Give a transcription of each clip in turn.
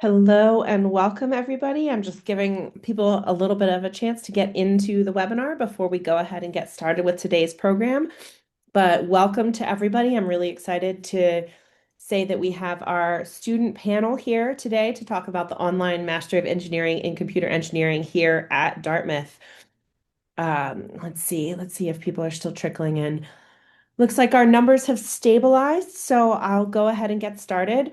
Hello and welcome, everybody. I'm just giving people a little bit of a chance to get into the webinar before we go ahead and get started with today's program. But welcome to everybody. I'm really excited to say that we have our student panel here today to talk about the online Master of Engineering in Computer Engineering here at Dartmouth. Let's see if people are still trickling in. Looks like our numbers have stabilized, so I'll go ahead and get started.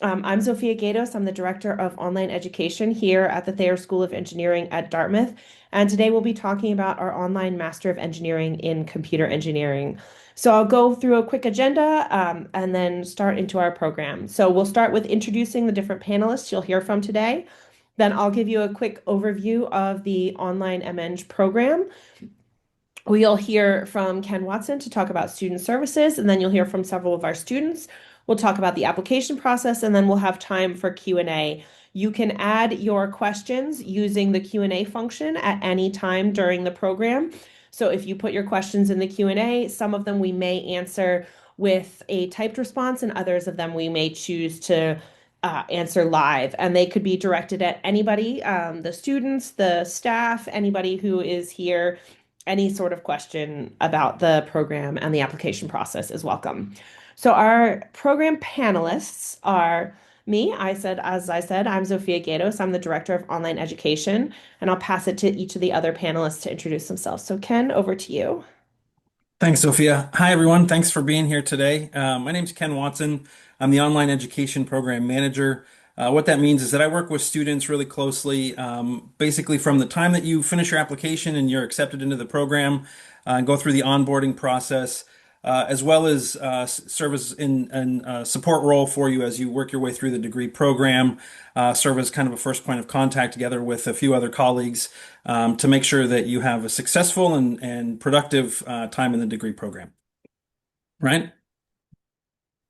I'm Zofia Gatos. I'm the Director of Online Education here at the Thayer School of Engineering at Dartmouth. And today we'll be talking about our online Master of Engineering in Computer Engineering. So I'll go through a quick agenda and then start into our program. So we'll start with introducing the different panelists you'll hear from today. Then I'll give you a quick overview of the online MEng program. We'll hear from Ken Watson to talk about student services, and then you'll hear from several of our students. We'll talk about the application process, and then we'll have time for Q&A. You can add your questions using the Q&A function at any time during the program. So if you put your questions in the Q&A, some of them we may answer with a typed response, and others of them we may choose to answer live. And they could be directed at anybody, the students, the staff, anybody who is here. Any sort of question about the program and the application process is welcome. So our program panelists are me. As I said, I'm Zofia Gatos. I'm the Director of Online Education, and I'll pass it to each of the other panelists to introduce themselves. So Ken, over to you. Thanks, Sophia. Hi, everyone. Thanks for being here today. My name is Ken Watson. I'm the Online Education Program Manager. What that means is that I work with students really closely, basically from the time that you finish your application and you're accepted into the program, and go through the onboarding process, as well as serve as in a support role for you as you work your way through the degree program, serve as kind of a first point of contact together with a few other colleagues to make sure that you have a successful and productive time in the degree program. Right?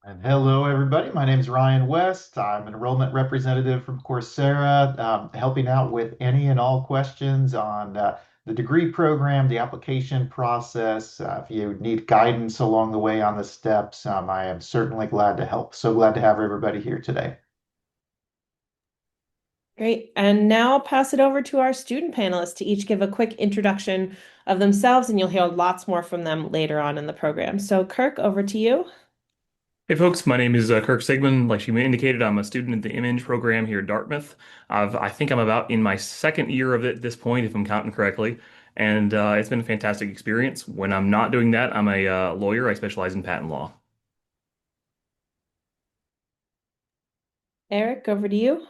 And hello, everybody. My name is Ryan West. I'm an enrollment representative from Coursera, helping out with any and all questions on the degree program, the application process. If you need guidance along the way on the steps, I am certainly glad to help. So glad to have everybody here today. Great. And now I'll pass it over to our student panelists to each give a quick introduction of themselves, and you'll hear lots more from them later on in the program. So Kirk, over to you. Hey folks, my name is Kirk Sigmund. Like she indicated, I'm a student at the MEng program here at Dartmouth. I think I'm about in my second year of it at this point, if I'm counting correctly, and it's been a fantastic experience. When I'm not doing that, I'm a lawyer. I specialize in patent law. Eric, over to you.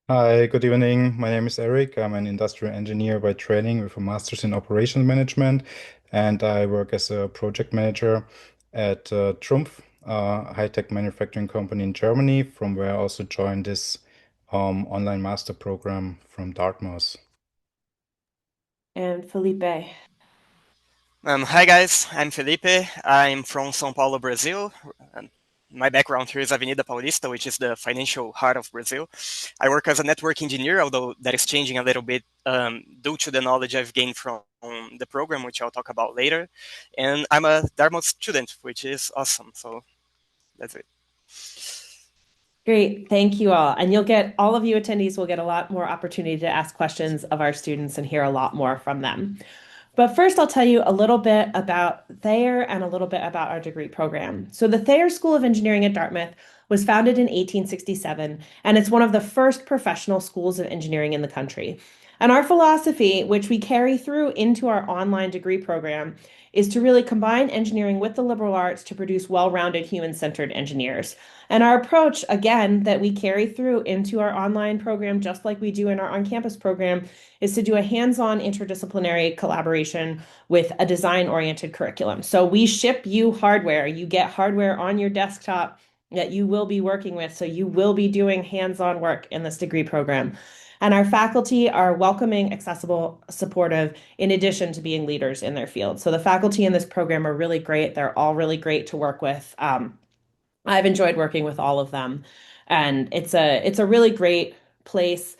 Hi, good evening. My name is Eric. I'm an industrial engineer by training with a master's in operations management, and I work as a project manager at Trumpf, a high-tech manufacturing company in Germany, from where I also joined this online master program from Dartmouth. And Felipe. Hi guys, I'm Felipe. I'm from São Paulo, Brazil. And my background here is Avenida Paulista, which is the financial heart of Brazil. I work as a network engineer, although that is changing a little bit due to the knowledge I've gained from the program, which I'll talk about later. And I'm a Dartmouth student, which is awesome. So that's it. Great. Thank you all. And all of you attendees will get a lot more opportunity to ask questions of our students and hear a lot more from them. But first, I'll tell you a little bit about Thayer and a little bit about our degree program. So the Thayer School of Engineering at Dartmouth was founded in 1867, and it's one of the first professional schools of engineering in the country. And our philosophy, which we carry through into our online degree program, is to really combine engineering with the liberal arts to produce well-rounded human-centered engineers. And our approach, again, that we carry through into our online program, just like we do in our on-campus program, is to do a hands-on interdisciplinary collaboration with a design-oriented curriculum. So we ship you hardware. You get hardware on your desktop that you will be working with. So you will be doing hands-on work in this degree program. And our faculty are welcoming, accessible, supportive, in addition to being leaders in their field. So the faculty in this program are really great. They're all really great to work with. I've enjoyed working with all of them. And it's a really great place.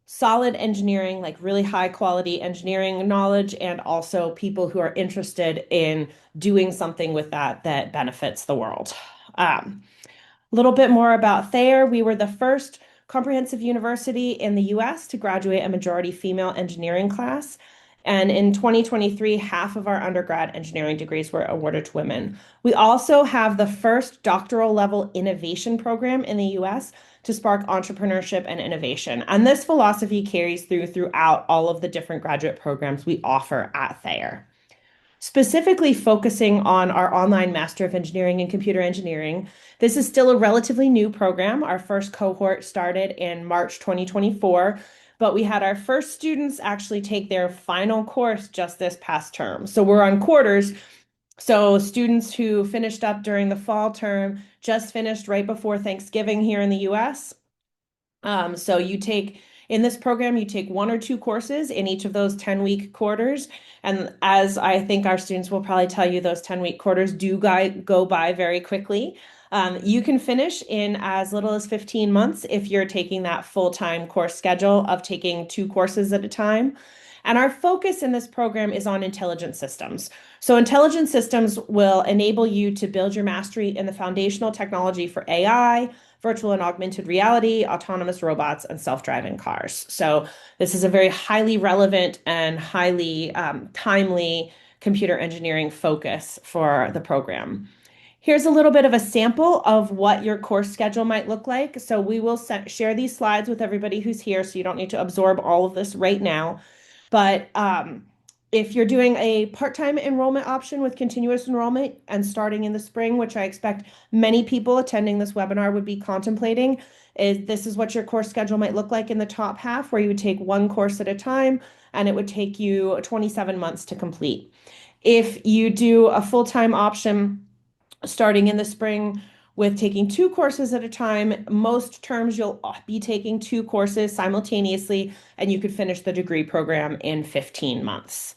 Solid engineering, like really high quality engineering knowledge, and also people who are interested in doing something with that benefits the world. A little bit more about Thayer. We were the first comprehensive university in the US to graduate a majority female engineering class. And in 2023, half of our undergrad engineering degrees were awarded to women. We also have the first doctoral level innovation program in the US to spark entrepreneurship and innovation. And this philosophy carries throughout all of the different graduate programs we offer at Thayer. Specifically focusing on our online Master of Engineering and Computer Engineering, this is still a relatively new program. Our first cohort started in March 2024, but we had our first students actually take their final course just this past term. So we're on quarters. So students who finished up during the fall term just finished right before Thanksgiving here in the US. So in this program, you take one or two courses in each of those 10-week quarters. And as I think our students will probably tell you, those 10-week quarters do go by very quickly. You can finish in as little as 15 months if you're taking that full-time course schedule of taking two courses at a time. And our focus in this program is on intelligent systems. So intelligent systems will enable you to build your mastery in the foundational technology for AI, virtual and augmented reality, autonomous robots, and self-driving cars. So this is a very highly relevant and highly timely computer engineering focus for the program. Here's a little bit of a sample of what your course schedule might look like. So we will share these slides with everybody who's here, so you don't need to absorb all of this right now. But if you're doing a part-time enrollment option with continuous enrollment and starting in the spring, which I expect many people attending this webinar would be contemplating, this is what your course schedule might look like in the top half, where you would take one course at a time, and it would take you 27 months to complete. If you do a full-time option starting in the spring with taking two courses at a time, most terms you'll be taking two courses simultaneously, and you could finish the degree program in 15 months.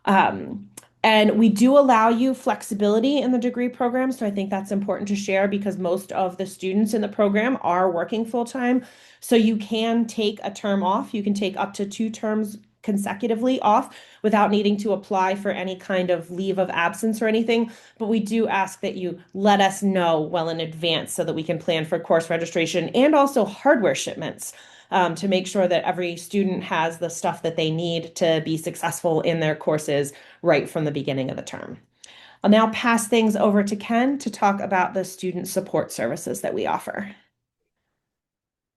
And we do allow you flexibility in the degree program. So I think that's important to share because most of the students in the program are working full time. So you can take a term off. You can take up to two terms consecutively off without needing to apply for any kind of leave of absence or anything. But we do ask that you let us know well in advance so that we can plan for course registration and also hardware shipments. To make sure that every student has the stuff that they need to be successful in their courses right from the beginning of the term. I'll now pass things over to Ken to talk about the student support services that we offer.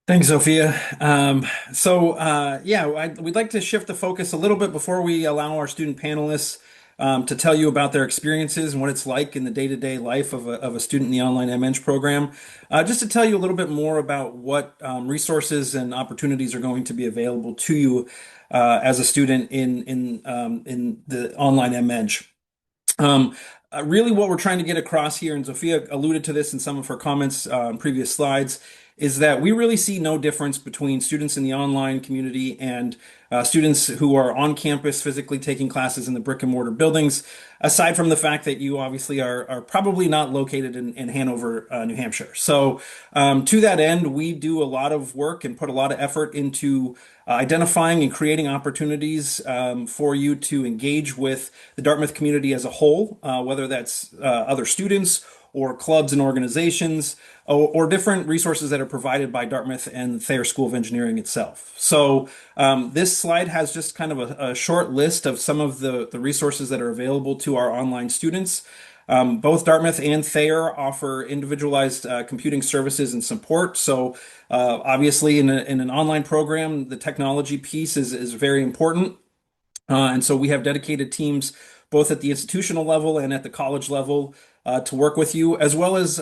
Thanks, Sophia. We'd like to shift the focus a little bit before we allow our student panelists to tell you about their experiences and what it's like in the day-to-day life of a student in the online MEng program. Just to tell you a little bit more about what resources and opportunities are going to be available to you as a student in the online MEng. Really, what we're trying to get across here, and Sophia alluded to this in some of her comments on previous slides, is that we really see no difference between students in the online community and students who are on campus physically taking classes in the brick and mortar buildings, aside from the fact that you obviously are probably not located in Hanover, New Hampshire. So to that end, we do a lot of work and put a lot of effort into identifying and creating opportunities for you to engage with the Dartmouth community as a whole, whether that's other students or clubs and organizations, or different resources that are provided by Dartmouth and Thayer School of Engineering itself. So this slide has just kind of a short list of some of the resources that are available to our online students. Both Dartmouth and Thayer offer individualized computing services and support. So obviously in an online program, the technology piece is very important. And so we have dedicated teams both at the institutional level and at the college level to work with you, as well as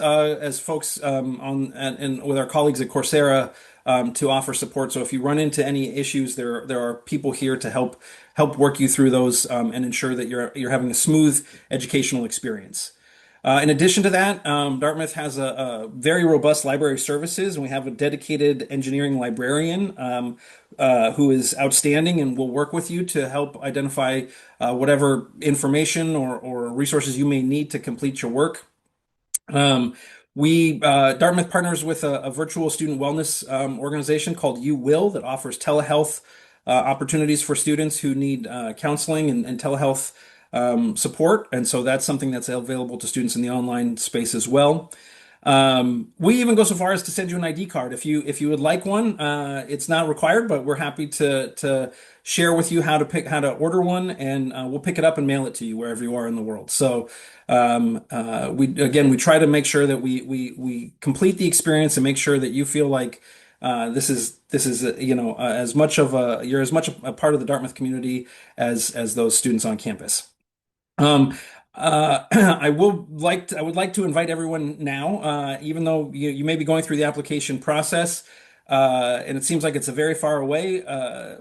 folks and with our colleagues at Coursera to offer support. So if you run into any issues, there are people here to help work you through those and ensure that you're having a smooth educational experience. In addition to that, Dartmouth has a very robust library of services, and we have a dedicated engineering librarian who is outstanding and will work with you to help identify whatever information or resources you may need to complete your work. Dartmouth partners with a virtual student wellness organization called You Will that offers telehealth opportunities for students who need counseling and telehealth support. And so that's something that's available to students in the online space as well. We even go so far as to send you an ID card if you would like one. It's not required, but we're happy to share with you how to order one, and we'll pick it up and mail it to you wherever you are in the world. So we try to make sure that we complete the experience and make sure that you feel like this is as much of a you're as much a part of the Dartmouth community as those students on campus. Um, I would like to invite everyone now, even though you may be going through the application process, and it seems like it's a very far away,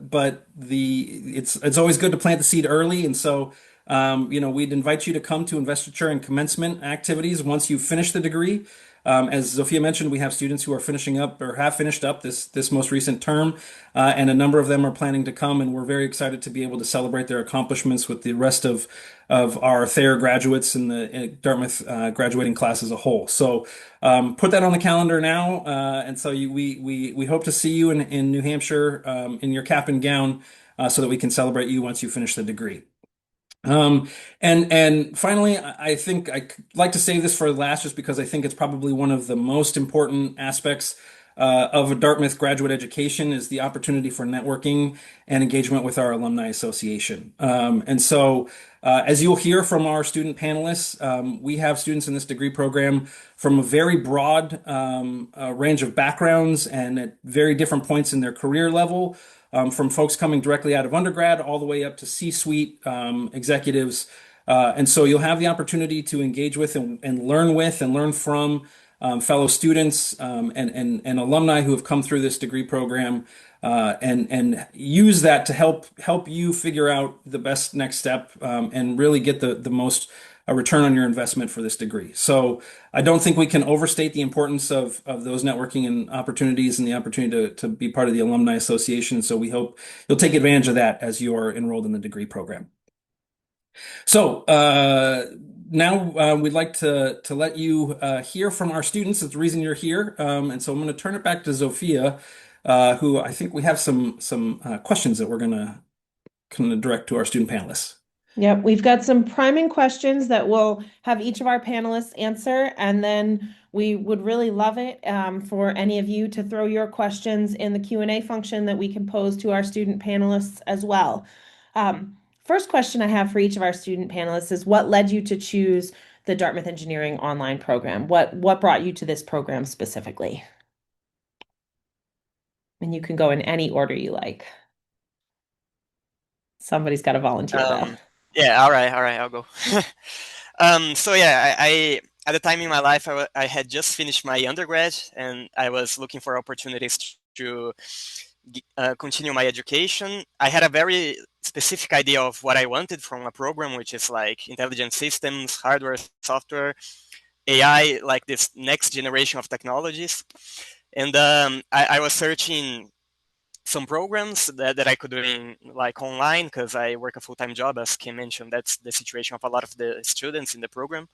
but it's always good to plant the seed early, and so we'd invite you to come to investiture and commencement activities once you finish the degree. As Zofia mentioned, we have students who are finishing up or have finished up this most recent term, and a number of them are planning to come, and we're very excited to be able to celebrate their accomplishments with the rest of our Thayer graduates and the Dartmouth graduating class as a whole. So put that on the calendar now, and so we hope to see you in New Hampshire in your cap and gown, so that we can celebrate you once you finish the degree. Um, and finally, I think like to save this for last, just because I think it's probably one of the most important aspects of a Dartmouth graduate education is the opportunity for networking and engagement with our alumni association. As you'll hear from our student panelists, we have students in this degree program from a very broad range of backgrounds and at very different points in their career level, from folks coming directly out of undergrad all the way up to C-suite executives. And so you'll have the opportunity to engage with and learn from fellow students and alumni who have come through this degree program, and use that to help you figure out the best next step, and really get the most a return on your investment for this degree. So I don't think we can overstate the importance of those networking and opportunities and the opportunity to be part of the Alumni Association. So we hope you'll take advantage of that as you are enrolled in the degree program. So now we'd like to let you hear from our students. That's the reason you're here. And so I'm going to turn it back to Zofia, who I think we have some questions that we're going to kind of direct to our student panelists. Yep, we've got some priming questions that we'll have each of our panelists answer, and then we would really love it for any of you to throw your questions in the Q&A function that we can pose to our student panelists as well. First question I have for each of our student panelists is, what led you to choose the Dartmouth Engineering online program? What brought you to this program specifically? And you can go in any order you like. Somebody's got to volunteer though. Yeah, all right, I'll go. So yeah, I at the time in my life, I had just finished my undergrad, and I was looking for opportunities to continue my education. I had a very specific idea of what I wanted from a program, which is like intelligent systems, hardware, software, AI, like this next generation of technologies. And I was searching some programs that I could do in like online, because I work a full-time job, as Kim mentioned. That's the situation of a lot of the students in the program.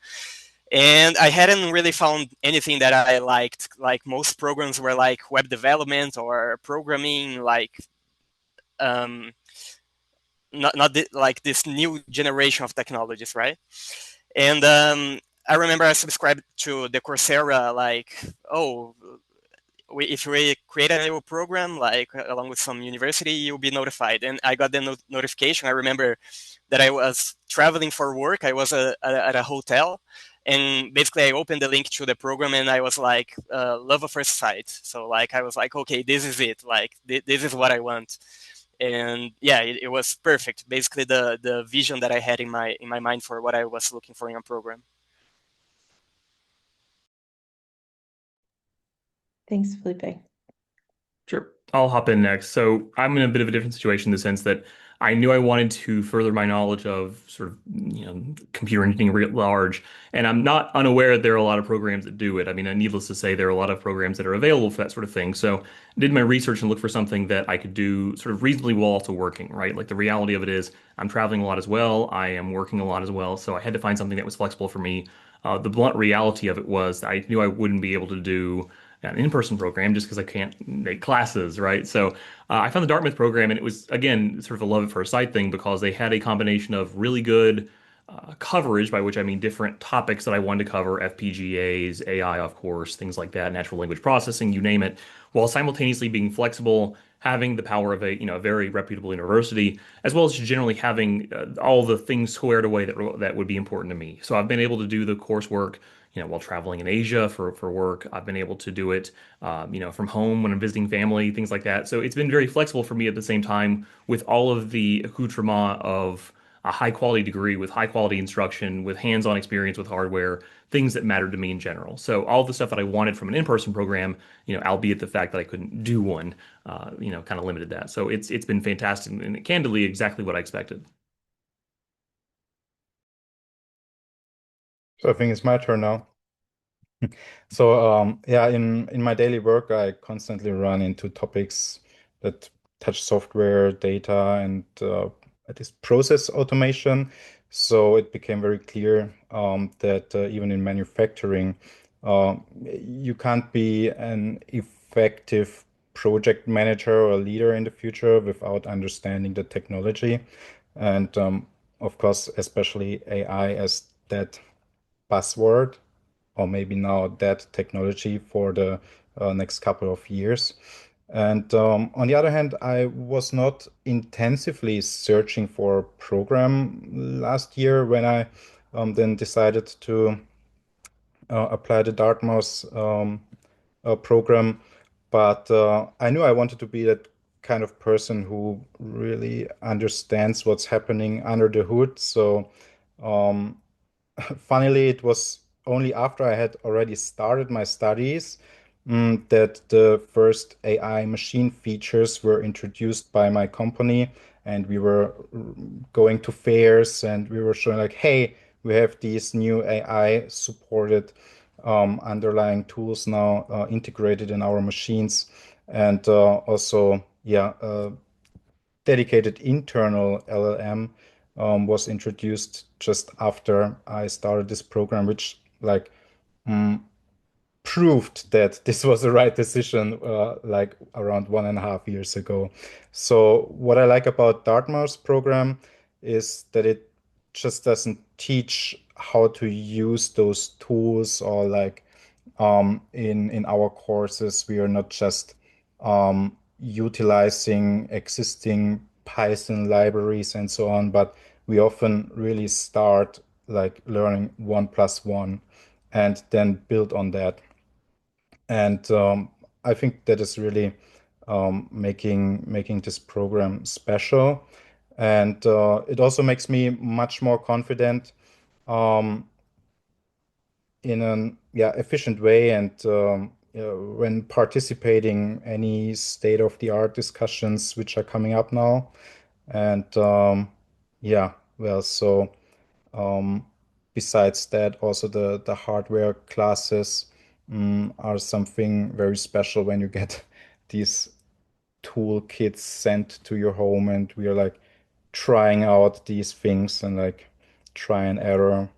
And I hadn't really found anything that I liked. Like most programs were like web development or programming, like like this new generation of technologies, right? And I remember I subscribed to the Coursera, like, oh, if we create a new program, like along with some university, you'll be notified. And I got the notification. I remember that I was traveling for work. I was at a hotel, and basically I opened the link to the program, and I was like, love at first sight. So like, I was like, okay, this is it. Like, this is what I want. And yeah, it was perfect. Basically the vision that I had in my mind for what I was looking for in a program. Thanks, Felipe. Sure. I'll hop in next. So I'm in a bit of a different situation in the sense that I knew I wanted to further my knowledge of sort of, computer engineering writ large, and I'm not unaware that there are a lot of programs that do it. I mean, needless to say, there are a lot of programs that are available for that sort of thing. So I did my research and looked for something that I could do sort of reasonably well also working, right? Like the reality of it is I'm traveling a lot as well. I am working a lot as well. So I had to find something that was flexible for me. The blunt reality of it was I knew I wouldn't be able to do an in-person program just because I can't make classes, right? So I found the Dartmouth program, and it was, again, sort of a love at first sight thing because they had a combination of really good coverage, by which I mean different topics that I wanted to cover, FPGAs, AI, of course, things like that, natural language processing, you name it, while simultaneously being flexible, having the power of a very reputable university, as well as generally having all the things squared away that would be important to me. So I've been able to do the coursework, while traveling in Asia for work. I've been able to do it, from home when I'm visiting family, things like that. So it's been very flexible for me at the same time with all of the accoutrement of a high quality degree with high quality instruction, with hands-on experience with hardware, things that mattered to me in general. So all the stuff that I wanted from an in-person program, albeit the fact that I couldn't do one, kind of limited that. So it's been fantastic and candidly exactly what I expected. So I think it's my turn now. So yeah, in my daily work, I constantly run into topics that touch software, data, and at least process automation. So it became very clear that even in manufacturing, you can't be an effective project manager or leader in the future without understanding the technology. And of course, especially AI as that buzzword, or maybe now that technology for the next couple of years. And on the other hand, I was not intensively searching for a program last year when I then decided to apply the Dartmouth program. But I knew I wanted to be that kind of person who really understands what's happening under the hood. So um, funnily, it was only after I had already started my studies that the first AI machine features were introduced by my company, and we were going to fairs and we were showing like, hey, we have these new AI supported underlying tools now integrated in our machines, and also, yeah, dedicated internal LLM was introduced just after I started this program, which like mm, proved that this was the right decision like around 1.5 years ago. So what I like about Dartmouth's program is that it just doesn't teach how to use those tools, or like in our courses, we are not just utilizing existing Python libraries and so on, but we often really start like learning 1+1 and then build on that. And I think that is really making this program special. And it also makes me much more confident um, in an efficient way, and when participating any state-of-the-art discussions which are coming up now. And yeah, well, so um, besides that, also the hardware classes are something very special when you get these toolkits sent to your home, and we are like trying out these things and like try and error.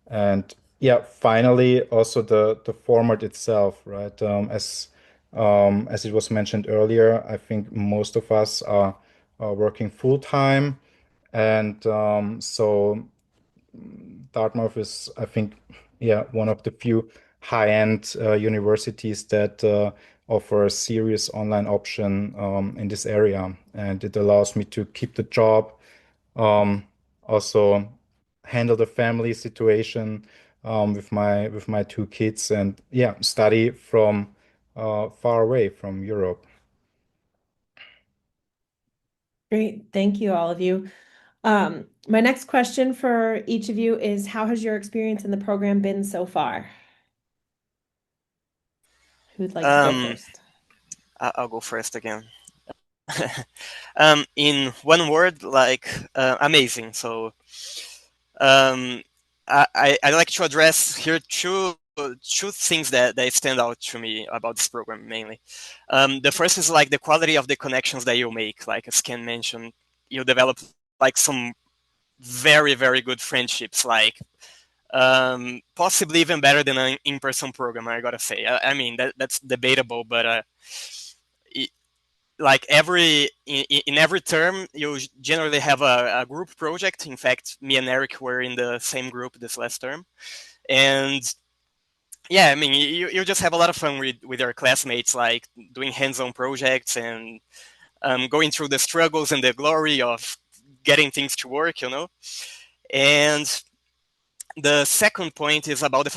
And yeah, finally, also the format itself, right? As it was mentioned earlier, I think most of us are working full time, and so Dartmouth is, I think, yeah, one of the few high-end universities that offer a serious online option in this area, and it allows me to keep the job, um, also handle the family situation with my two kids, and yeah, study from far away from Europe. Great. Thank you, all of you. My next question for each of you is, how has your experience in the program been so far? Who'd like to go Um, first? I'll go first again. In one word, like amazing. So um, I like to address here two things that stand out to me about this program mainly. The first is like the quality of the connections that you make. Like as Ken mentioned, you develop like some very good friendships. Like possibly even better than an in-person program. I gotta say. I mean that's debatable, but like in every term you generally have a group project. In fact, me and Eric were in the same group this last term, and yeah, I mean, you just have a lot of fun with your classmates, like doing hands-on projects and going through the struggles and the glory of getting things to work, you know. And the second point is about the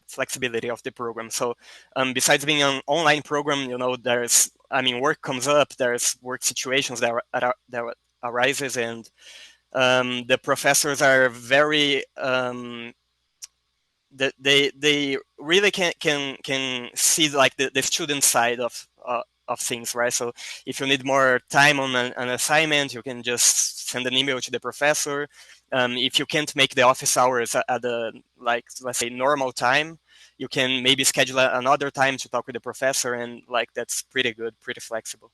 flexibility of the program. So besides being an online program, you know, there's, I mean, work comes up, there's work situations that arises, and the professors are very they really can see like the student side of things, right? So if you need more time on an assignment, you can just send an email to the professor. If you can't make the office hours at the, like, let's say normal time, you can maybe schedule another time to talk with the professor, and like that's pretty good, pretty flexible.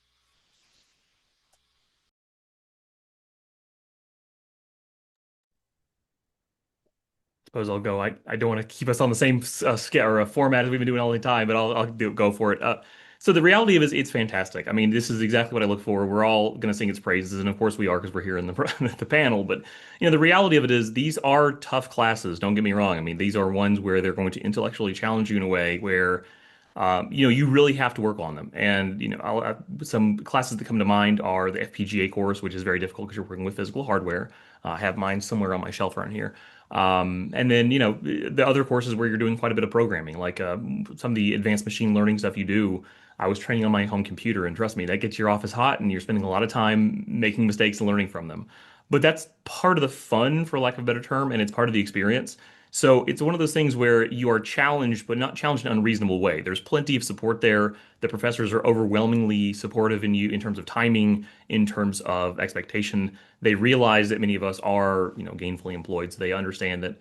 Suppose I'll go. I don't want to keep us on the same format as we've been doing all the time, but go for it. So the reality of it is it's fantastic. I mean, this is exactly what I look for. We're all going to sing its praises, and of course we are because we're here in the panel. But the reality of it is these are tough classes. Don't get me wrong. I mean, these are ones where they're going to intellectually challenge you in a way where you really have to work on them. And some classes that come to mind are the FPGA course, which is very difficult because you're working with physical hardware. I have mine somewhere on my shelf around here. And then, the other courses where you're doing quite a bit of programming, like some of the advanced machine learning stuff you do. I was training on my home computer, and trust me, that gets your office hot, and you're spending a lot of time making mistakes and learning from them. But that's part of the fun, for lack of a better term, and it's part of the experience. So it's one of those things where you are challenged, but not challenged in an unreasonable way. There's plenty of support there. The professors are overwhelmingly supportive in you in terms of timing, in terms of expectation. They realize that many of us are, gainfully employed, so they understand that,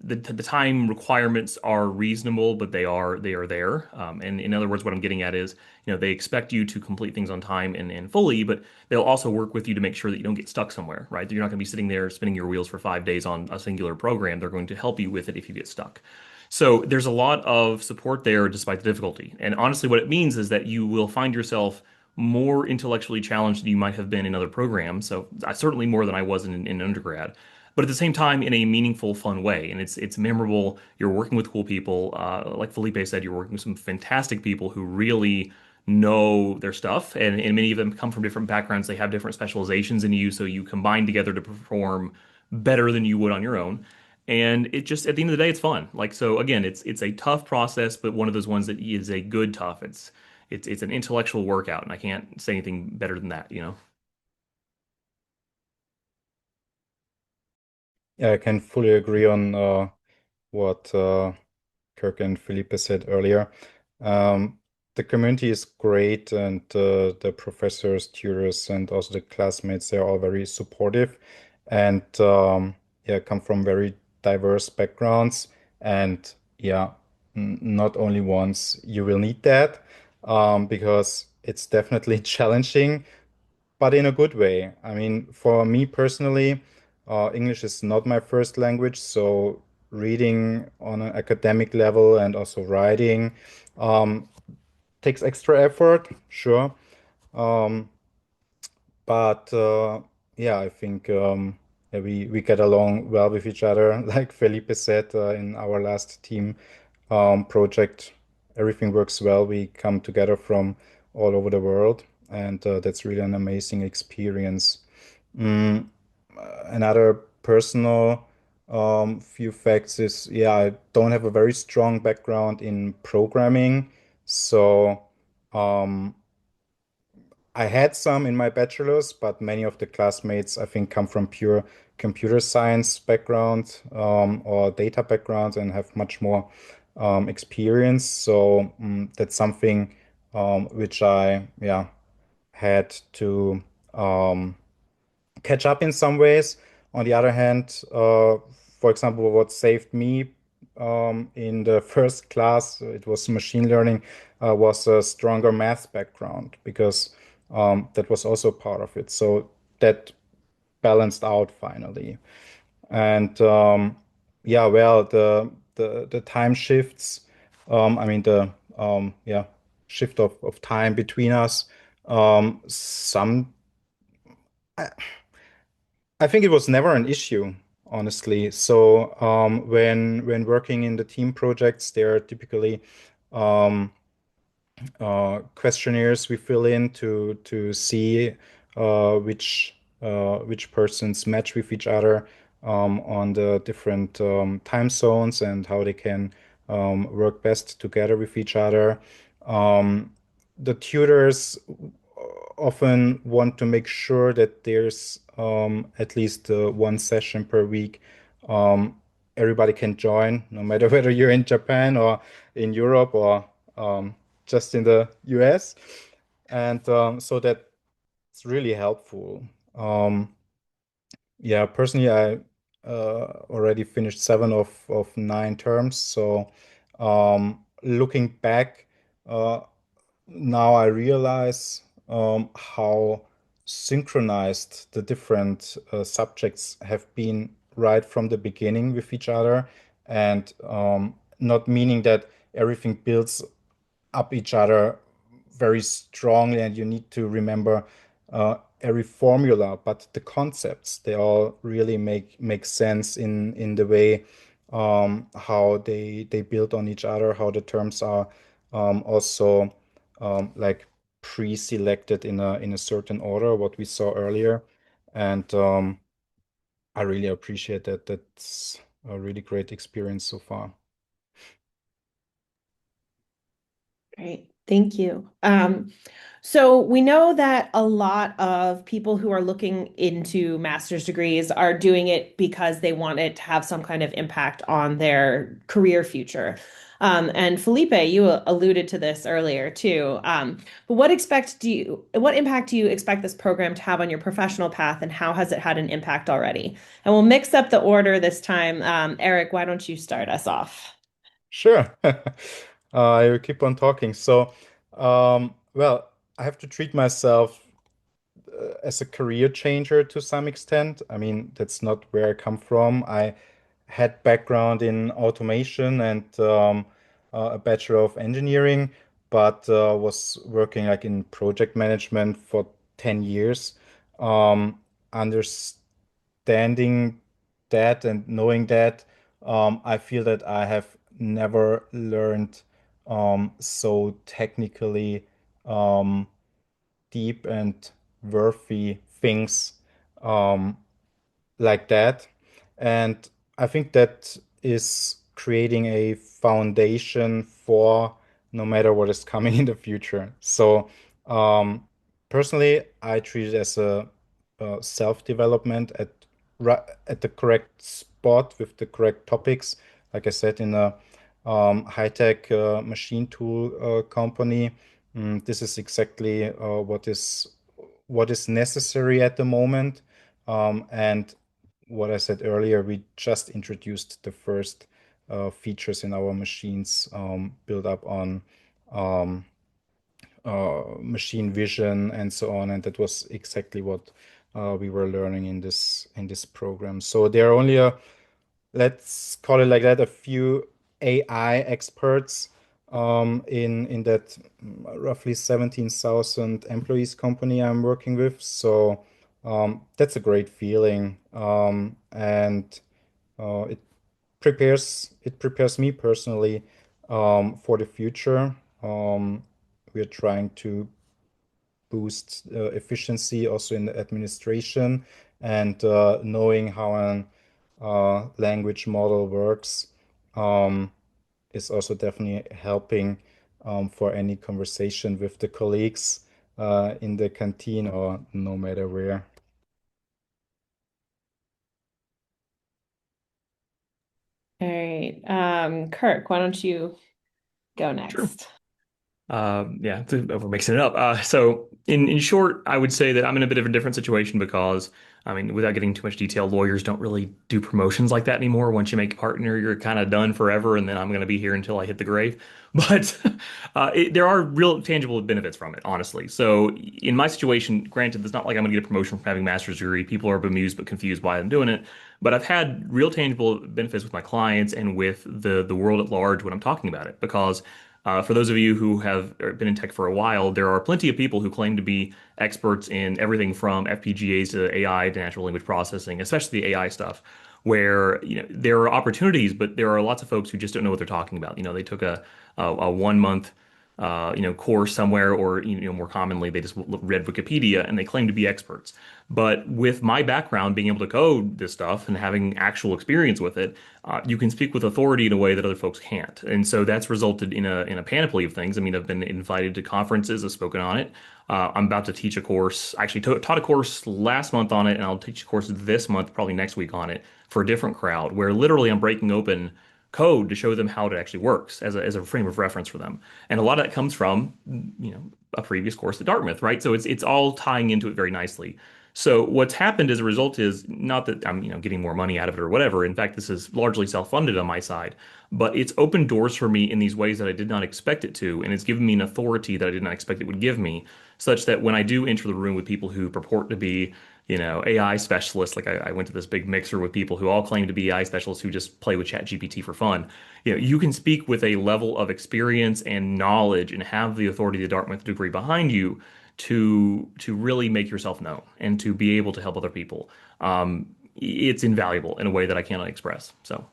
the time requirements are reasonable, but they are there. And in other words, what I'm getting at is, they expect you to complete things on time and fully, but they'll also work with you to make sure that you don't get stuck somewhere, right? You're not going to be sitting there spinning your wheels for 5 days on a singular program. They're going to help you with it if you get stuck. So there's a lot of support there despite the difficulty. And honestly, what it means is that you will find yourself more intellectually challenged than you might have been in other programs. So certainly more than I was in undergrad. But at the same time, in a meaningful, fun way, and it's memorable. You're working with cool people, like Felipe said. You're working with some fantastic people who really know their stuff, and many of them come from different backgrounds. They have different specializations in you, so you combine together to perform better than you would on your own. And it just, at the end of the day, it's fun. Like, so again, it's a tough process, but one of those ones that is a good tough. It's an intellectual workout, and I can't say anything better than that. Yeah, I can fully agree on what Kirk and Felipe said earlier. Um, the community is great, and the professors, tutors, and also the classmates, they're all very supportive and yeah, come from very diverse backgrounds. And yeah, not only once, you will need that because it's definitely challenging, but in a good way. I mean, for me personally, English is not my first language, so reading on an academic level and also writing um, takes extra effort, sure. Um, but yeah, I think yeah, we get along well with each other. Like Felipe said in our last team project, everything works well. We come together from all over the world, and that's really an amazing experience. Mm, another personal few facts is, yeah, I don't have a very strong background in programming, so um, I had some in my bachelor's, but many of the classmates, I think, come from pure computer science background or data background and have much more experience. So that's something which I, yeah, had to catch up in some ways. On the other hand, for example, what saved me in the first class, it was machine learning, was a stronger math background because that was also part of it. So that balanced out finally. And yeah, well, the time shifts. I mean the yeah shift of time between us. Some I, I think it was never an issue, honestly. So when working in the team projects, there are typically um, questionnaires we fill in to see which persons match with each other on the different time zones and how they can work best together with each other. Um, the tutors often want to make sure that there's at least one session per week. Um, Everybody can join, no matter whether you're in Japan or in Europe or just in the US. And so that's really helpful. Um, yeah, personally, I already finished seven of nine terms. So looking back, uh, now I realize how synchronized the different subjects have been right from the beginning with each other, and not meaning that everything builds up each other very strongly and you need to remember every formula, but the concepts, they all really make sense in the way how they build on each other, how the terms are also like pre-selected in a certain order, what we saw earlier. And I really appreciate that. That's a really great experience so far. Great. Thank you. So we know that a lot of people who are looking into master's degrees are doing it because they want it to have some kind of impact on their career future. And Felipe, you alluded to this earlier too. But what impact do you expect this program to have on your professional path, and how has it had an impact already? And we'll mix up the order this time. Eric, why don't you start us off? Sure. I will keep on talking. So, well, I have to treat myself as a career changer to some extent. I mean, that's not where I come from. I had background in automation and a Bachelor of Engineering, but was working like in project management for 10 years. Um, Understanding that and knowing that, I feel that I have never learned so technically um, deep and worthy things um, like that. And I think that is creating a foundation for no matter what is coming in the future. So, personally, I treat it as a self-development at the correct spot with the correct topics. Like I said, in a high-tech machine tool company, this is exactly what is necessary at the moment. And what I said earlier, we just introduced the first features in our machines built up on um, machine vision and so on, and that was exactly what we were learning in this program. So there are only let's call it like that, a few AI experts in that roughly 17,000 employees company I'm working with. So that's a great feeling, and it prepares me personally for the future. We are trying to boost efficiency also in the administration, and knowing how an language model works is also definitely helping for any conversation with the colleagues in the canteen or no matter where. All right. Kirk, why don't you go Sure. next? Yeah, we're mixing it up. So in short, I would say that I'm in a bit of a different situation because, I mean, without getting too much detail, lawyers don't really do promotions like that anymore. Once you make partner, you're kind of done forever, and then I'm going to be here until I hit the grave. But there are real tangible benefits from it, honestly. So in my situation, granted, it's not like I'm going to get a promotion from having a master's degree. People are bemused but confused why I'm doing it. But I've had real tangible benefits with my clients and with the world at large when I'm talking about it because For those of you who have been in tech for a while, there are plenty of people who claim to be experts in everything from FPGAs to AI to natural language processing, especially the AI stuff, where there are opportunities, but there are lots of folks who just don't know what they're talking about. They took a 1 month course somewhere, or more commonly, they just read Wikipedia and they claim to be experts. But with my background, being able to code this stuff and having actual experience with it, you can speak with authority in a way that other folks can't. And so that's resulted in a panoply of things. I mean, I've been invited to conferences, I've spoken on it. I'm about to teach a course. I actually taught a course last month on it, and I'll teach a course this month, probably next week on it for a different crowd, where literally I'm breaking open code to show them how it actually works as a frame of reference for them. And a lot of that comes from, a previous course at Dartmouth, right? So it's all tying into it very nicely. So what's happened as a result is not that I'm, getting more money out of it or whatever. In fact, this is largely self-funded on my side, but it's opened doors for me in these ways that I did not expect it to, and it's given me an authority that I did not expect it would give me, such that when I do enter the room with people who purport to be AI specialists. Like I went to this big mixer with people who all claim to be AI specialists who just play with ChatGPT for fun. You can speak with a level of experience and knowledge and have the authority of the Dartmouth degree behind you to really make yourself known and to be able to help other people. It's invaluable in a way that I cannot express. So,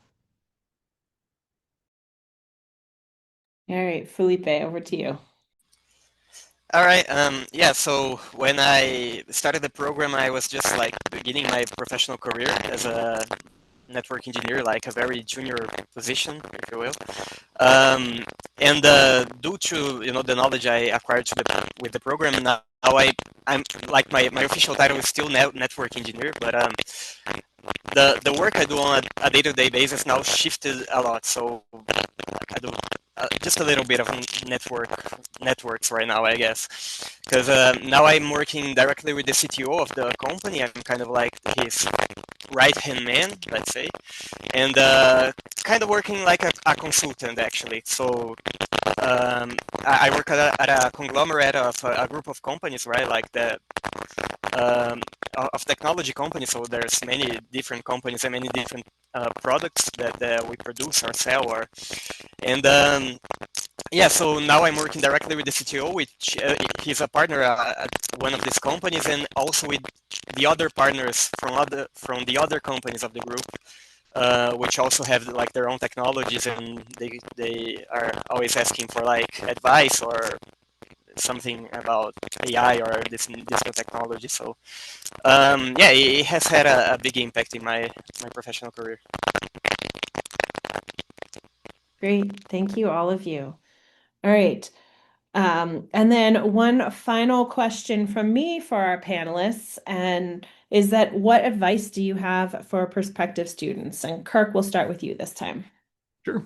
All right, Felipe, over to you. All right. Yeah. So when I started the program, I was just like beginning my professional career as a network engineer, like a very junior position, if you will. And due to the knowledge I acquired with the program, now I'm like my official title is still network engineer, but the work I do on a day-to-day basis now shifted a lot. So I do just a little bit of networks right now, I guess, because now I'm working directly with the CTO of the company. I'm kind of like his right-hand man, let's say, and kind of working like a consultant actually. So I work at a conglomerate of a group of companies, right? Like the of technology companies. So there's many different companies and many different products that we produce or sell, and yeah. So now I'm working directly with the CTO, which he's a partner at one of these companies, and also with the other partners from the other companies of the group, which also have like their own technologies, and they are always asking for like advice or something about AI or this new technology. So yeah, it has had a big impact in my professional career. Great. Thank you, all of you. All right. And then one final question from me for our panelists, and is that what advice do you have for prospective students? And Kirk, we'll start with you this time. sure.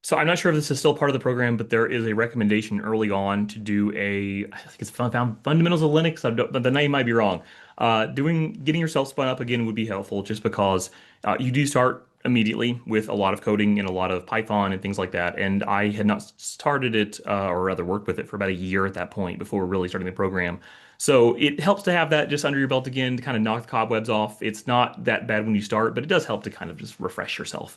So I'm not sure if this is still part of the program, but there is a recommendation early on to do I think it's fundamentals of Linux. But the name might be wrong. Getting yourself spun up again would be helpful, just because you do start immediately with a lot of coding and a lot of Python and things like that. And I had not started it, or rather worked with it for about a year at that point before really starting the program. So it helps to have that just under your belt again to kind of knock the cobwebs off. It's not that bad when you start, but it does help to kind of just refresh yourself.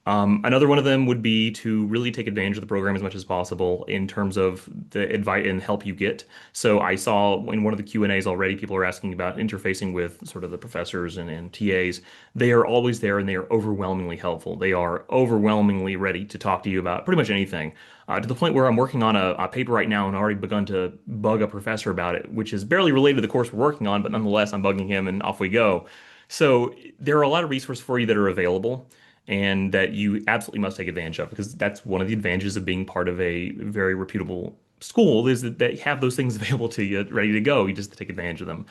Another one of them would be to really take advantage of the program as much as possible in terms of the advice and help you get. So I saw in one of the Q&As already, people are asking about interfacing with sort of the professors and TAs. They are always there and they are overwhelmingly helpful. They are overwhelmingly ready to talk to you about pretty much anything. To the point where I'm working on a paper right now and already begun to bug a professor about it, which is barely related to the course we're working on, but nonetheless, I'm bugging him and off we go. So there are a lot of resources for you that are available and that you absolutely must take advantage of, because that's one of the advantages of being part of a very reputable school, is that they have those things available to you ready to go. You just take advantage of them.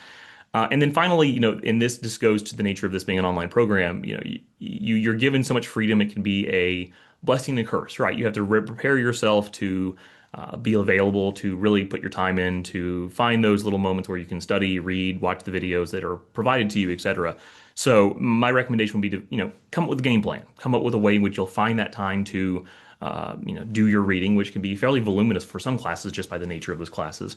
And then finally, and this just goes to the nature of this being an online program, you're given so much freedom. It can be a blessing and a curse, right? You have to prepare yourself to be available, to really put your time in, to find those little moments where you can study, read, watch the videos that are provided to you, etc. So my recommendation would be to, come up with a game plan, come up with a way in which you'll find that time to, do your reading, which can be fairly voluminous for some classes just by the nature of those classes.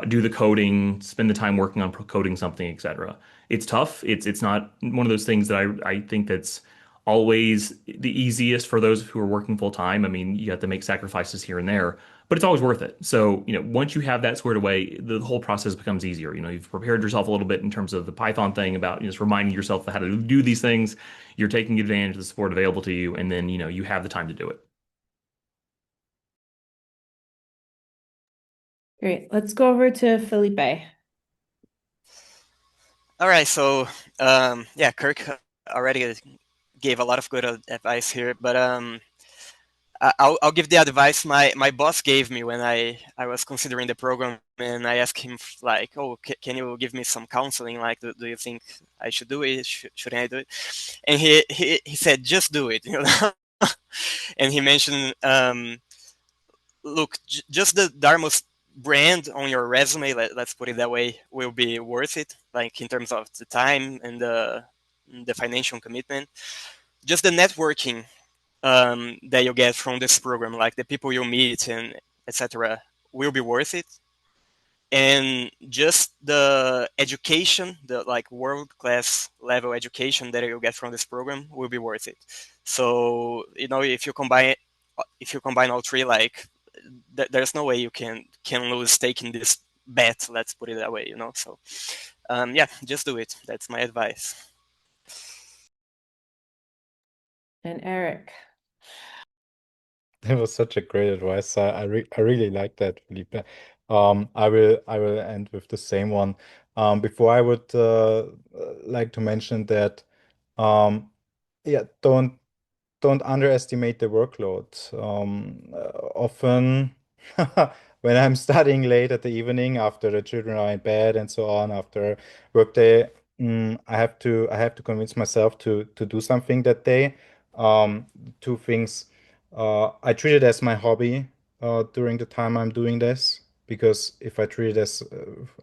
Do the coding, spend the time working on coding something, etc. It's tough. It's not one of those things that I think that's always the easiest for those who are working full time. I mean, you have to make sacrifices here and there, but it's always worth it. So, once you have that squared away, the whole process becomes easier. You've prepared yourself a little bit in terms of the Python thing about just reminding yourself how to do these things. You're taking advantage of the support available to you, and then, you have the time to do it. Great. Let's go over to Felipe. All right, so yeah, Kirk already gave a lot of good advice here, but I'll give the advice my boss gave me when I was considering the program, and I asked him like, oh, can you give me some counseling? Like, do you think I should do it? Shouldn't I do it? And he said, just do it, And he mentioned, look, just the Dartmouth brand on your resume, let's put it that way, will be worth it, like in terms of the time and the financial commitment. Just the networking that you get from this program, like the people you meet and etc., will be worth it. And just the education, the like world class level education that you get from this program will be worth it. So if you combine all three, like there's no way you can lose taking this bet. Let's put it that way. So yeah, just do it. That's my advice. And Eric. That was such a great advice. I really like that, Felipe. I will end with the same one. Before I would like to mention that yeah, don't underestimate the workload. Often, when I'm studying late at the evening after the children are in bed and so on, after workday, I have to convince myself to do something that day. Two things. I treat it as my hobby during the time I'm doing this, because if I treat it as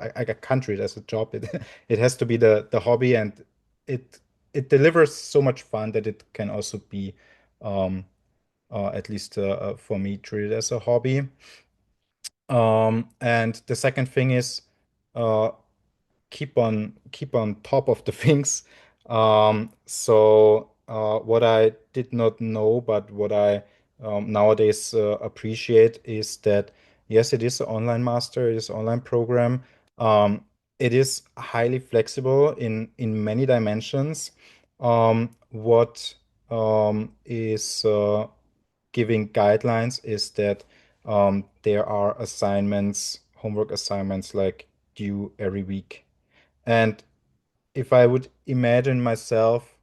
I can't treat it as a job. It has to be the hobby, and it it delivers so much fun that it can also be um, at least for me, treated as a hobby. And the second thing is uh, keep on top of the things. What I did not know, but what I nowadays appreciate is that yes, it is an online master, it is an online program. Um, it is highly flexible in many dimensions. What is giving guidelines is that there are assignments, homework assignments like due every week. And if I would imagine myself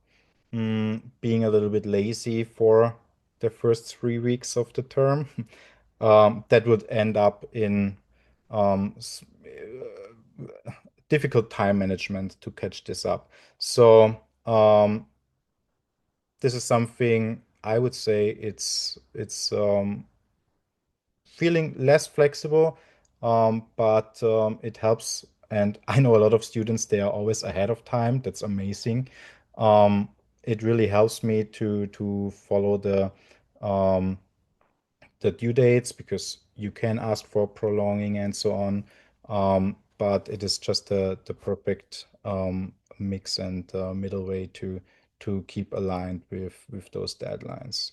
being a little bit lazy for the first 3 weeks of the term, that would end up in um, difficult time management to catch this up. So this is something I would say it's feeling less flexible, but it helps. And I know a lot of students, they are always ahead of time. That's amazing. Um, it really helps me to follow um, the due dates, because you can ask for prolonging and so on. But it is just the perfect mix and middle way to keep aligned with those deadlines.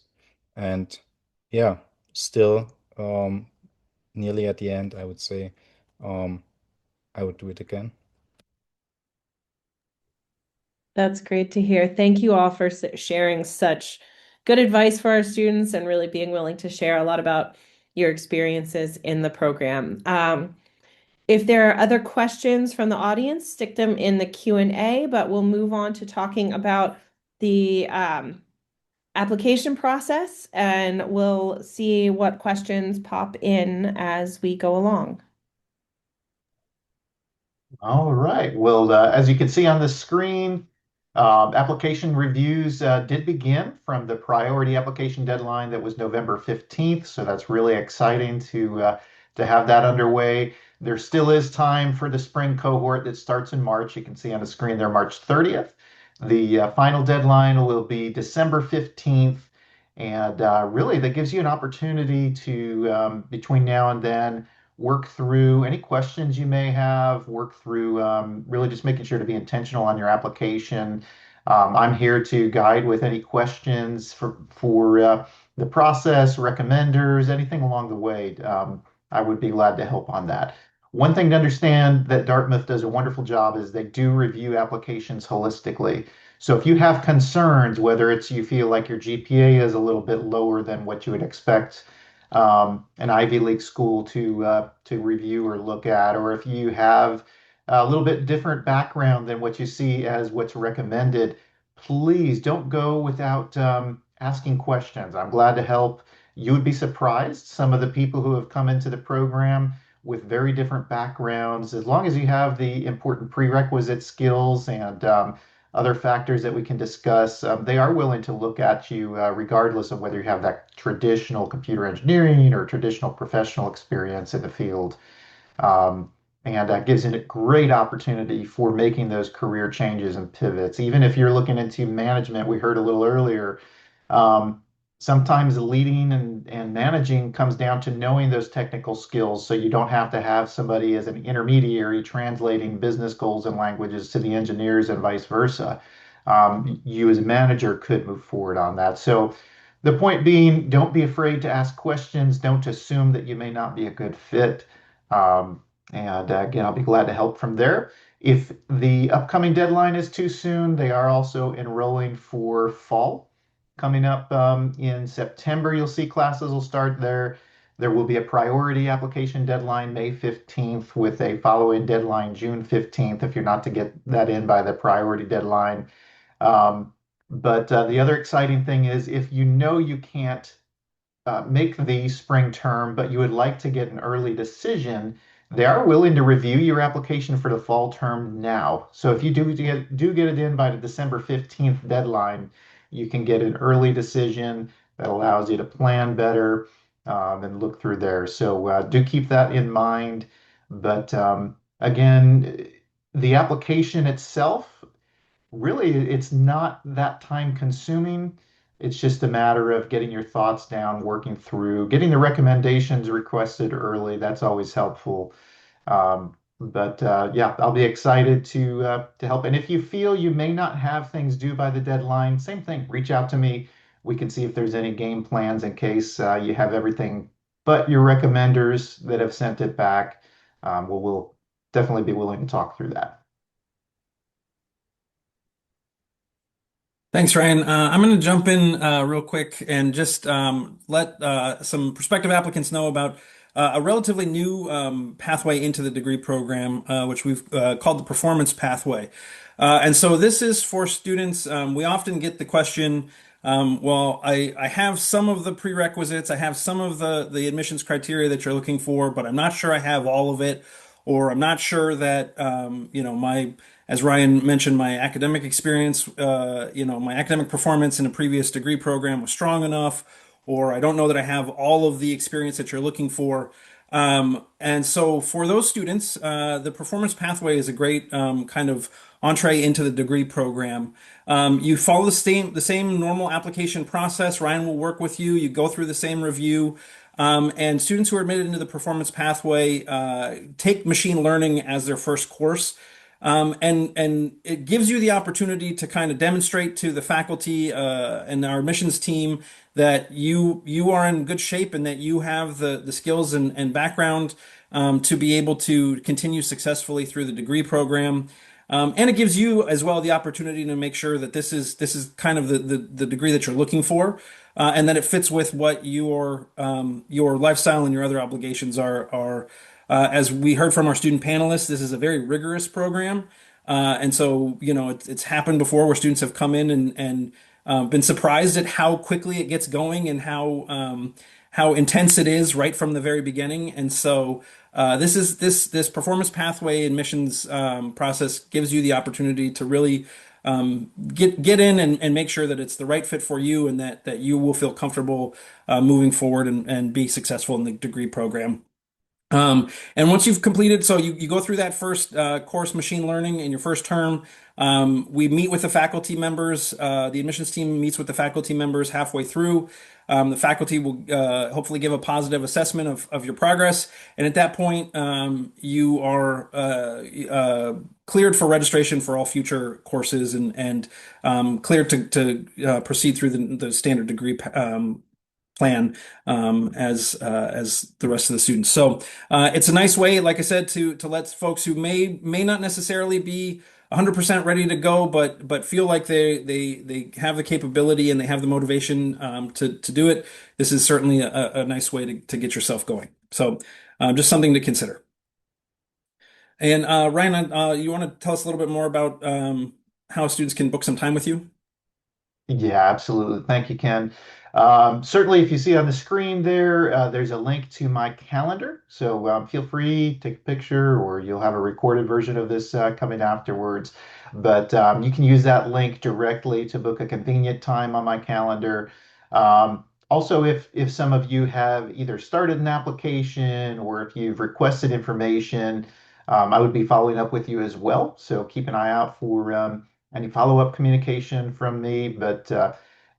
And yeah, still nearly at the end, I would say um, I would do it again. That's great to hear. Thank you all for sharing such good advice for our students and really being willing to share a lot about your experiences in the program. If there are other questions from the audience, stick them in the Q&A, but we'll move on to talking about the application process, and we'll see what questions pop in as we go along. All right. Well, as you can see on the screen, application reviews did begin from the priority application deadline that was November 15th. So that's really exciting to have that underway. There still is time for the spring cohort that starts in March. You can see on the screen there, March 30th. The final deadline will be December 15th. And really, that gives you an opportunity to, between now and then, work through any questions you may have, work through really just making sure to be intentional on your application. I'm here to guide with any questions for the process, recommenders, anything along the way. I would be glad to help on that. One thing to understand that Dartmouth does a wonderful job is they do review applications holistically. So if you have concerns, whether it's you feel like your GPA is a little bit lower than what you would expect an Ivy League school to review or look at, or if you have a little bit different background than what you see as what's recommended, please don't go without asking questions. I'm glad to help. You would be surprised some of the people who have come into the program with very different backgrounds, as long as you have the important prerequisite skills and other factors that we can discuss, they are willing to look at you regardless of whether you have that traditional computer engineering or traditional professional experience in the field. Um, and that gives it a great opportunity for making those career changes and pivots. Even if you're looking into management, we heard a little earlier, um, sometimes leading and managing comes down to knowing those technical skills. So you don't have to have somebody as an intermediary translating business goals and languages to the engineers and vice versa. You as a manager could move forward on that. So the point being, don't be afraid to ask questions. Don't assume that you may not be a good fit. Um, and again, I'll be glad to help from there. If the upcoming deadline is too soon, they are also enrolling for fall coming up in September. You'll see classes will start there. There will be a priority application deadline May 15th with a follow-in deadline June 15th if you're not to get that in by the priority deadline. Um, but the other exciting thing is if you know you can't make the spring term, but you would like to get an early decision, they are willing to review your application for the fall term now. So if you do get it in by the December 15th deadline, you can get an early decision that allows you to plan better and look through there. So do keep that in mind. But again, the application itself really it's not that time consuming. It's just a matter of getting your thoughts down, working through, getting the recommendations requested early. That's always helpful. But yeah, I'll be excited to help. And if you feel you may not have things due by the deadline, same thing. Reach out to me. We can see if there's any game plans in case you have everything but your recommenders that have sent it back. We'll definitely be willing to talk through that. Thanks, Ryan. I'm going to jump in real quick and just let some prospective applicants know about a relatively new pathway into the degree program, which we've called the performance pathway. And so this is for students. We often get the question, well, I have some of the prerequisites, I have some of the admissions criteria that you're looking for, but I'm not sure I have all of it, or I'm not sure that, my as Ryan mentioned, my academic experience, my academic performance in a previous degree program was strong enough, or I don't know that I have all of the experience that you're looking for. And so for those students, the performance pathway is a great kind of entree into the degree program. You follow the same normal application process. Ryan will work with you. You go through the same review. And students who are admitted into the performance pathway take machine learning as their first course. And it gives you the opportunity to kind of demonstrate to the faculty and our admissions team that you are in good shape and that you have the skills and background to be able to continue successfully through the degree program. And it gives you as well the opportunity to make sure that this is kind of the degree that you're looking for, and that it fits with what your lifestyle and your other obligations are. As we heard from our student panelists, this is a very rigorous program. And so, it's happened before where students have come in and been surprised at how quickly it gets going and how intense it is right from the very beginning. And so, this performance pathway admissions process gives you the opportunity to really get in and make sure that it's the right fit for you and that you will feel comfortable moving forward and be successful in the degree program. And once you've completed, so you go through that first course, machine learning, in your first term. We meet with the faculty members. The admissions team meets with the faculty members halfway through. The faculty will hopefully give a positive assessment of your progress. And at that point, you are cleared for registration for all future courses and cleared to proceed through the standard degree plan as the rest of the students. So it's a nice way, like I said, to let folks who may not necessarily be 100% ready to go, but feel like they have the capability and they have the motivation to do it. This is certainly a nice way to get yourself going. So just something to consider. And Ryan, you want to tell us a little bit more about how students can book some time with you? Yeah, absolutely. Thank you, Ken. Certainly, if you see on the screen there, there's a link to my calendar. So feel free, take a picture, or you'll have a recorded version of this coming afterwards. But you can use that link directly to book a convenient time on my calendar. Also, if some of you have either started an application or if you've requested information, I would be following up with you as well. So keep an eye out for any follow-up communication from me. But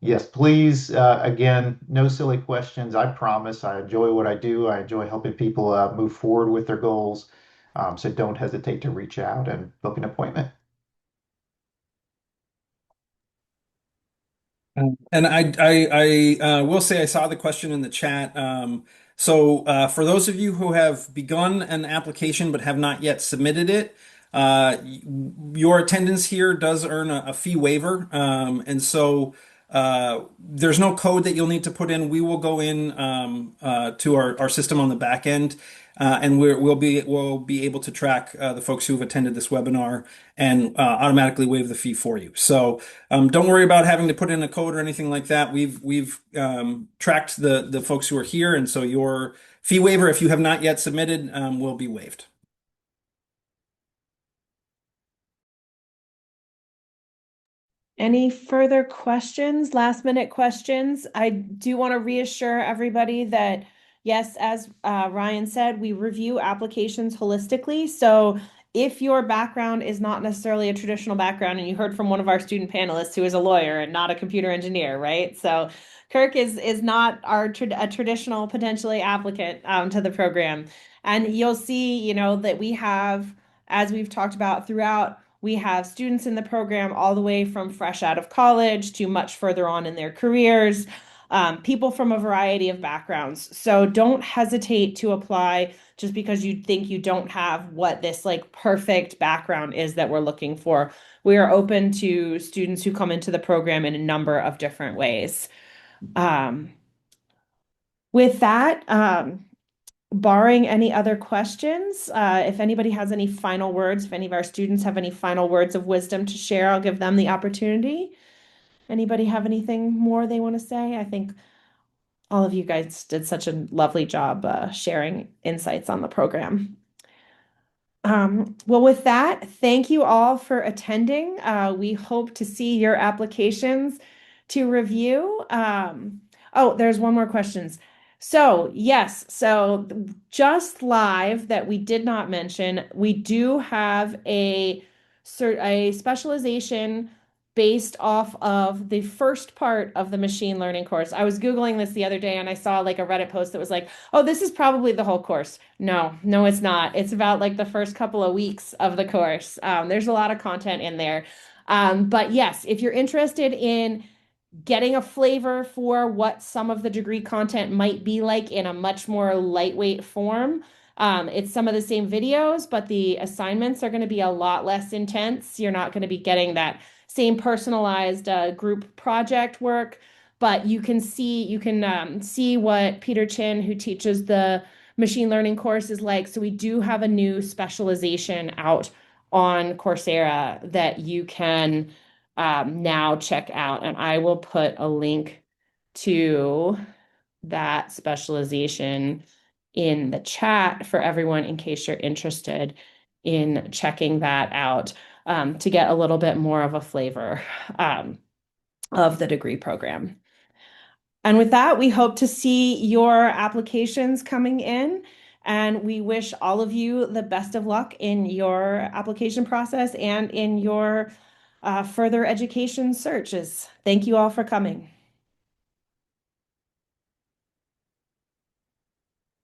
yes, please, again, no silly questions. I promise. I enjoy what I do. I enjoy helping people move forward with their goals. So don't hesitate to reach out and book an appointment. And I will say I saw the question in the chat. So for those of you who have begun an application but have not yet submitted it, your attendance here does earn a fee waiver. And so there's no code that you'll need to put in. We will go in to our system on the back end. And we'll be able to track the folks who've attended this webinar and automatically waive the fee for you. So don't worry about having to put in a code or anything like that. We've tracked the folks who are here, and so your fee waiver, if you have not yet submitted, will be waived. Any further questions, last minute questions? I do want to reassure everybody that, yes, as Ryan said, we review applications holistically. So if your background is not necessarily a traditional background, and you heard from one of our student panelists who is a lawyer and not a computer engineer, right? So Kirk is not a traditional potentially applicant to the program. And you'll see, that we have, as we've talked about throughout, we have students in the program all the way from fresh out of college to much further on in their careers, people from a variety of backgrounds. So don't hesitate to apply just because you think you don't have what this like perfect background is that we're looking for. We are open to students who come into the program in a number of different ways. Um, with that, barring any other questions, if anybody has any final words, if any of our students have any final words of wisdom to share, I'll give them the opportunity. Anybody have anything more they want to say? I think all of you guys did such a lovely job sharing insights on the program. Well, with that, thank you all for attending. We hope to see your applications to review. Oh, there's one more questions. So, yes, so just live that we did not mention, we do have a specialization based off of the first part of the machine learning course. I was Googling this the other day and I saw like a Reddit post that was like, oh, this is probably the whole course. No, no, it's not. It's about like the first couple of weeks of the course. There's a lot of content in there. But yes, if you're interested in getting a flavor for what some of the degree content might be like in a much more lightweight form, it's some of the same videos, but the assignments are going to be a lot less intense. You're not going to be getting that same personalized group project work, but you can see what Peter Chin, who teaches the machine learning course, is like. So we do have a new specialization out on Coursera that you can now check out, and I will put a link to that specialization in the chat for everyone in case you're interested in checking that out to get a little bit more of a flavor of the degree program. And with that, we hope to see your applications coming in. And we wish all of you the best of luck in your application process and in your further education searches. Thank you all for coming.